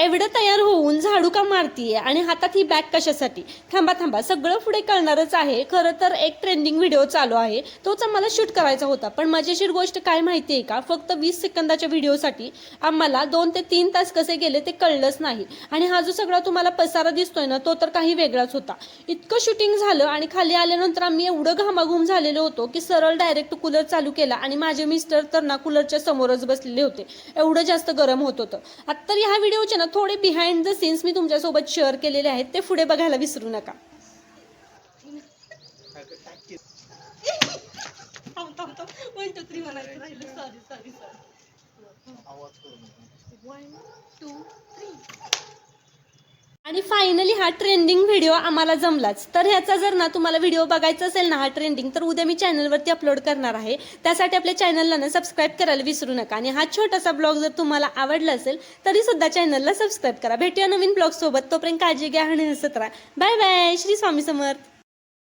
एवढं तयार होऊन झाडू का मारतीये आणि हातात ही बॅग कशासाठी? थांबा थांबा, सगळं पुढे कळणारच आहे. खरं तर एक ट्रेंडिंग व्हिडिओ चालू आहे, तोच आम्हाला शूट करायचा होता. पण मजेशीर गोष्ट काय माहिती आहे का, फक्त 20 सेकंदाच्या व्हिडिओसाठी आम्हाला 2 ते 3 तास कसे गेले ते कळलंच नाही. आणि हा जो सगळा तुम्हाला पसारा दिसतोय ना, तो तर काही वेगळाच होता. इतकं शूटिंग झालं आणि खाली आल्यानंतर आम्ही एवढं घामाघूम झालेलो होतो की सरळ डायरेक्ट कूलर चालू केला आणि माझे मिस्टर तर ना कूलरच्या समोरच बसलेले होते. एवढं जास्त गरम होत होतं. आता ह्या व्हिडिओचे ना थोडे बिहाइंड द सीन्स मी तुमच्यासोबत शेअर केलेले आहेत, ते पुढे बघायला विसरू नका. आणि फायनली हा ट्रेंडिंग व्हिडिओ आम्हाला जमलाच. तर ह्याचा जर ना तुम्हाला व्हिडिओ बघायचा असेल ना, हा ट्रेंडिंग, तर उद्या मी चॅनलवरती अपलोड करणार आहे. त्यासाठी आपल्या चॅनलला ना सबस्क्राईब करायला विसरू नका. आणि हा छोटासा ब्लॉग जर तुम्हाला आवडला असेल तरी सुद्धा चॅनलला सबस्क्राईब करा. भेटूया नवीन ब्लॉग सोबत. तोपर्यंत काळजी घ्या आणि हसत राहा. Bye bye. श्री स्वामी समर्थ.